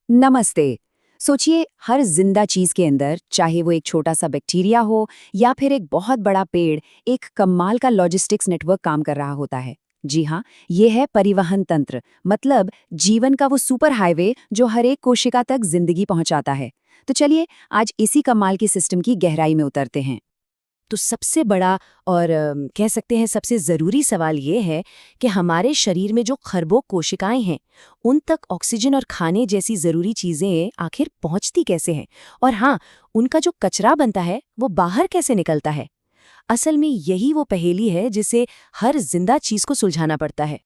नमस्ते। सोचिए, हर जिंदा चीज के अंदर, चाहे वो एक छोटा सा बैक्टीरिया हो या फिर एक बहुत बड़ा पेड़, एक कमाल का लॉजिस्टिक्स नेटवर्क काम कर रहा होता है। जी हाँ, ये है परिवहन तंत्र, मतलब जीवन का वो सुपर हाईवे जो हर एक कोशिका तक जिंदगी पहुंचाता है। तो चलिए, आज इसी कमाल की सिस्टम की गहराई में उतरते हैं। तो सबसे बड़ा और कह सकते हैं सबसे ज़रूरी सवाल ये है कि हमारे शरीर में जो खरबों कोशिकाएं हैं, उन तक ऑक्सीजन और खाने जैसी ज़रूरी चीज़ें आखिर पहुंचती कैसे हैं? और हाँ, उनका जो कचरा बनता है, वो बाहर कैसे निकलता है? असल में यही वो पहेली है जिसे हर जिंदा चीज़ को सुलझाना पड़ता है।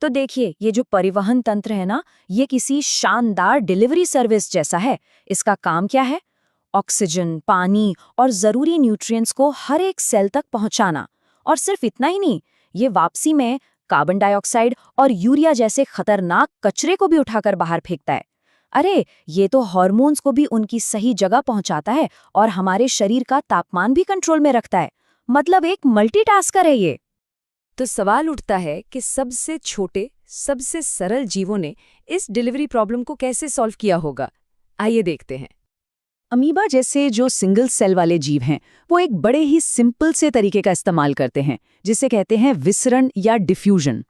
तो देखिए, ये जो परिवहन तंत्र है ना, ये किसी शानदार डिलीवरी सर्विस जैसा है। इसका काम क्या है? ऑक्सीजन, पानी और जरूरी न्यूट्रिएंट्स को हर एक सेल तक पहुंचाना। और सिर्फ इतना ही नहीं, ये वापसी में कार्बन डाइऑक्साइड और यूरिया जैसे खतरनाक कचरे को भी उठाकर बाहर फेंकता है। अरे, ये तो हार्मोन्स को भी उनकी सही जगह पहुंचाता है और हमारे शरीर का तापमान भी कंट्रोल में रखता है। मतलब एक मल्टीटास्कर है ये। तो सवाल उठता है कि सबसे छोटे, सबसे सरल जीवों ने इस डिलीवरी प्रॉब्लम को कैसे सॉल्व किया होगा। आइए देखते हैं। अमीबा जैसे जो सिंगल सेल वाले जीव हैं, वो एक बड़े ही सिंपल से तरीके का इस्तेमाल करते हैं, जिसे कहते हैं विसरण या डिफ्यूजन।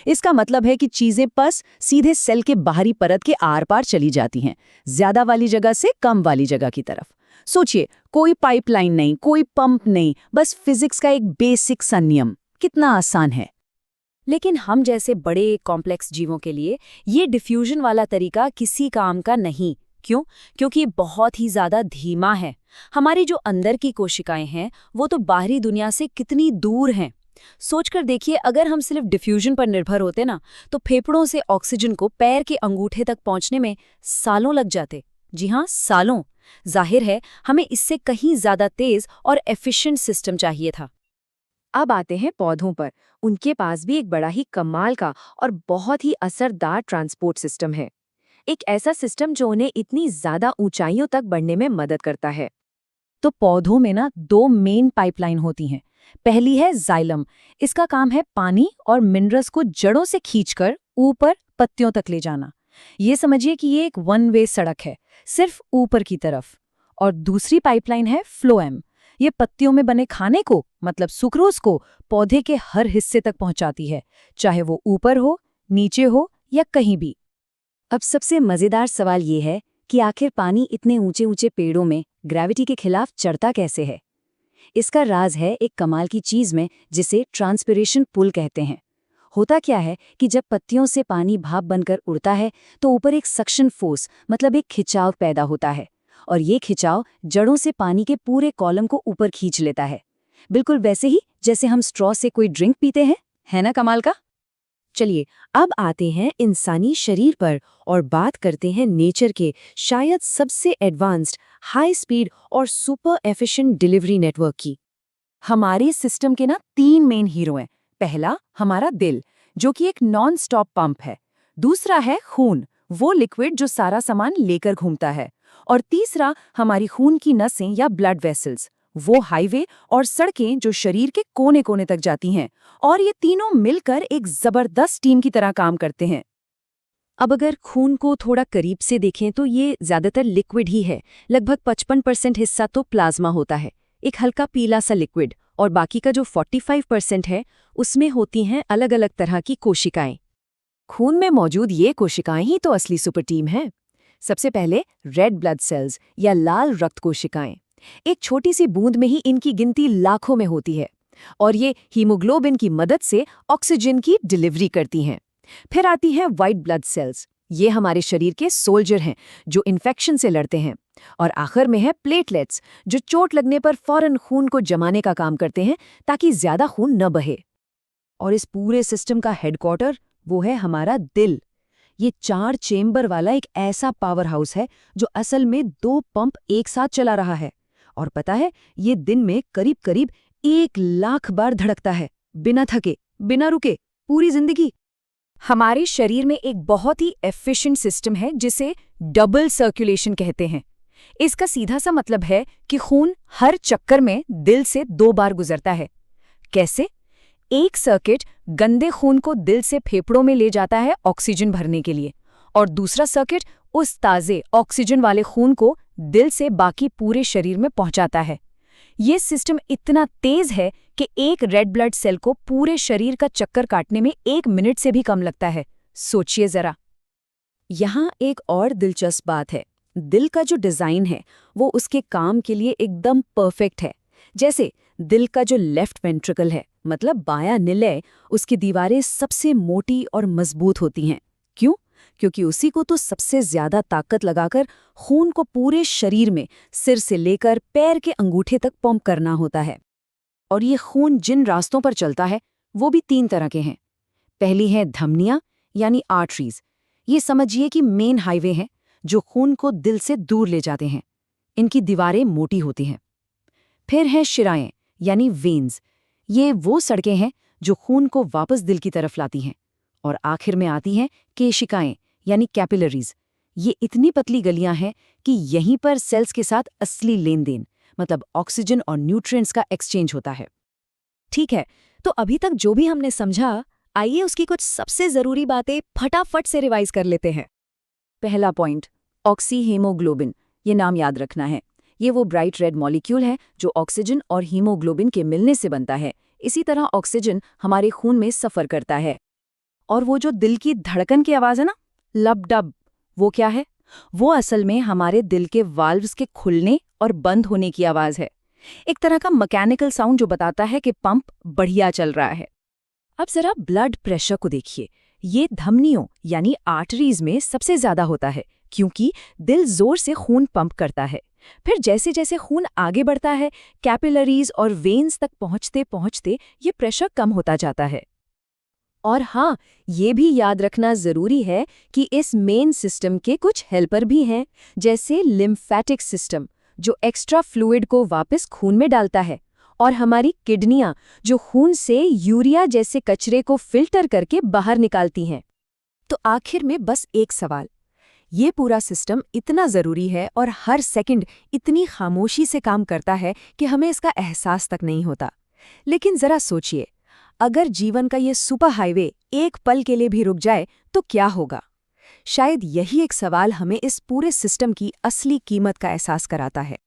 इसका मतलब है कि चीजें बस सीधे सेल के बाहरी परत के आर पार चली जाती हैं, ज्यादा वाली जगह से कम वाली जगह की तरफ। सोचिए, कोई पाइपलाइन नहीं, कोई पंप नहीं, बस फिजिक्स का एक बेसिक सा नियम। कितना आसान है। लेकिन हम जैसे बड़े कॉम्प्लेक्स जीवों के लिए ये डिफ्यूजन वाला तरीका किसी काम का नहीं। क्यों? क्योंकि ये बहुत ही ज्यादा धीमा है। हमारी जो अंदर की कोशिकाएं हैं, वो तो बाहरी दुनिया से कितनी दूर हैं। सोचकर देखिए, अगर हम सिर्फ डिफ्यूजन पर निर्भर होते ना, तो फेफड़ों से ऑक्सीजन को पैर के अंगूठे तक पहुंचने में सालों लग जाते। जी हाँ, सालों। जाहिर है, हमें इससे कहीं ज्यादा तेज और एफिशिएंट सिस्टम चाहिए था। अब आते हैं पौधों पर। उनके पास भी एक बड़ा ही कमाल का और बहुत ही असरदार ट्रांसपोर्ट सिस्टम है। एक ऐसा सिस्टम जो उन्हें इतनी ज्यादा ऊंचाइयों तक बढ़ने में मदद करता है। तो पौधों में ना दो मेन पाइपलाइन होती हैं। पहली है जाइलम। इसका काम है पानी और मिनरल्स को जड़ों से खींचकर ऊपर पत्तियों तक ले जाना। ये समझिए कि ये एक वन वे सड़क है, सिर्फ ऊपर की तरफ। और दूसरी पाइपलाइन है फ्लोएम। ये पत्तियों में बने खाने को, मतलब सुक्रोज को, पौधे के हर हिस्से तक पहुंचाती है, चाहे वो ऊपर हो, नीचे हो या कहीं भी। अब सबसे मजेदार सवाल ये है कि आखिर पानी इतने ऊंचे ऊंचे पेड़ों में ग्रेविटी के खिलाफ चढ़ता कैसे है। इसका राज है एक कमाल की चीज में, जिसे ट्रांसपिरेशन पुल कहते हैं। होता क्या है कि जब पत्तियों से पानी भाप बनकर उड़ता है, तो ऊपर एक सक्शन फोर्स, मतलब एक खिंचाव पैदा होता है। और ये खिंचाव जड़ों से पानी के पूरे कॉलम को ऊपर खींच लेता है, बिल्कुल वैसे ही जैसे हम स्ट्रॉ से कोई ड्रिंक पीते हैं। है ना कमाल का? चलिए, अब आते हैं इंसानी शरीर पर और बात करते हैं नेचर के शायद सबसे एडवांस्ड, हाई स्पीड और सुपर एफिशिएंट डिलीवरी नेटवर्क की। हमारे सिस्टम के ना 3 मेन हीरो हैं। पहला हमारा दिल, जो कि एक नॉन स्टॉप पंप है। दूसरा है खून, वो लिक्विड जो सारा सामान लेकर घूमता है। और तीसरा हमारी खून की नसें या ब्लड वेसल्स, वो हाईवे और सड़कें जो शरीर के कोने कोने तक जाती हैं। और ये तीनों मिलकर एक जबरदस्त टीम की तरह काम करते हैं। अब अगर खून को थोड़ा करीब से देखें तो ये ज्यादातर लिक्विड ही है। लगभग 55% हिस्सा तो प्लाज्मा होता है, एक हल्का पीला सा लिक्विड। और बाकी का जो 45% है, उसमें होती हैं अलग अलग तरह की कोशिकाएं। खून में मौजूद ये कोशिकाएं ही तो असली सुपर टीम है। सबसे पहले रेड ब्लड सेल्स या लाल रक्त कोशिकाएं। एक छोटी सी बूंद में ही इनकी गिनती लाखों में होती है, और ये हीमोग्लोबिन की मदद से ऑक्सीजन की डिलीवरी करती हैं। फिर आती हैं व्हाइट ब्लड सेल्स। ये हमारे शरीर के सोल्जर हैं जो इन्फेक्शन से लड़ते हैं। और आखिर में है प्लेटलेट्स, जो चोट लगने पर फौरन खून को जमाने का काम करते हैं ताकि ज्यादा खून न बहे। और इस पूरे सिस्टम का हेडक्वार्टर वो है हमारा दिल। ये 4 चेम्बर वाला एक ऐसा पावर हाउस है जो असल में 2 पंप एक साथ चला रहा है। और पता है, ये दिन में करीब करीब 1 लाख बार धड़कता है, बिना थके, बिना रुके, पूरी जिंदगी। हमारे शरीर में एक बहुत ही एफिशिएंट सिस्टम है जिसे डबल सर्कुलेशन कहते हैं। इसका सीधा सा मतलब है कि खून हर चक्कर में दिल से 2 बार गुजरता है। कैसे? एक सर्किट गंदे खून को दिल से फेफड़ों में ले जाता है ऑक्सीजन भरने के लिए, और दूसरा सर्किट उस ताज़े ऑक्सीजन वाले खून को दिल से बाकी पूरे शरीर में पहुंचाता है। ये सिस्टम इतना तेज है कि एक रेड ब्लड सेल को पूरे शरीर का चक्कर काटने में 1 मिनट से भी कम लगता है। सोचिए जरा। यहाँ एक और दिलचस्प बात है। दिल का जो डिज़ाइन है वो उसके काम के लिए एकदम परफेक्ट है। जैसे दिल का जो लेफ्ट वेंट्रिकल है, मतलब बायां निलय, उसकी दीवारें सबसे मोटी और मजबूत होती हैं। क्यों? क्योंकि उसी को तो सबसे ज्यादा ताकत लगाकर खून को पूरे शरीर में सिर से लेकर पैर के अंगूठे तक पंप करना होता है। और ये खून जिन रास्तों पर चलता है वो भी 3 तरह के हैं। पहली है धमनियां यानी आर्टरीज। ये समझिए कि मेन हाईवे हैं जो खून को दिल से दूर ले जाते हैं। इनकी दीवारें मोटी होती हैं। फिर हैं शिराएं यानी वेन्स। ये वो सड़कें हैं जो खून को वापस दिल की तरफ लाती हैं। और आखिर में आती हैं केशिकाएं यानी कैपिलरीज। ये इतनी पतली गलियां हैं कि यहीं पर सेल्स के साथ असली लेन देन, मतलब ऑक्सीजन और न्यूट्रिएंट्स का एक्सचेंज होता है। ठीक है, तो अभी तक जो भी हमने समझा, आइए उसकी कुछ सबसे ज़रूरी बातें फटाफट से रिवाइज कर लेते हैं। पहला पॉइंट, ऑक्सी हीमोग्लोबिन। ये नाम याद रखना है। ये वो ब्राइट रेड मॉलिक्यूल है जो ऑक्सीजन और हीमोग्लोबिन के मिलने से बनता है। इसी तरह ऑक्सीजन हमारे खून में सफ़र करता है। और वो जो दिल की धड़कन की आवाज़ है ना, लब डब, वो क्या है? वो असल में हमारे दिल के वाल्व्स के खुलने और बंद होने की आवाज़ है। एक तरह का मैकेनिकल साउंड जो बताता है कि पंप बढ़िया चल रहा है। अब जरा ब्लड प्रेशर को देखिए। ये धमनियों यानी आर्टरीज में सबसे ज्यादा होता है, क्योंकि दिल जोर से खून पंप करता है। फिर जैसे जैसे खून आगे बढ़ता है, कैपिलरीज और वेन्स तक पहुंचते पहुंचते ये प्रेशर कम होता जाता है। और हाँ, ये भी याद रखना जरूरी है कि इस मेन सिस्टम के कुछ हेल्पर भी हैं, जैसे लिम्फेटिक सिस्टम जो एक्स्ट्रा फ्लूइड को वापस खून में डालता है, और हमारी किडनियां जो खून से यूरिया जैसे कचरे को फिल्टर करके बाहर निकालती हैं। तो आखिर में बस एक सवाल, ये पूरा सिस्टम इतना ज़रूरी है और हर सेकंड इतनी खामोशी से काम करता है कि हमें इसका एहसास तक नहीं होता। लेकिन ज़रा सोचिए, अगर जीवन का ये सुपर हाईवे एक पल के लिए भी रुक जाए तो क्या होगा? शायद यही एक सवाल हमें इस पूरे सिस्टम की असली कीमत का एहसास कराता है।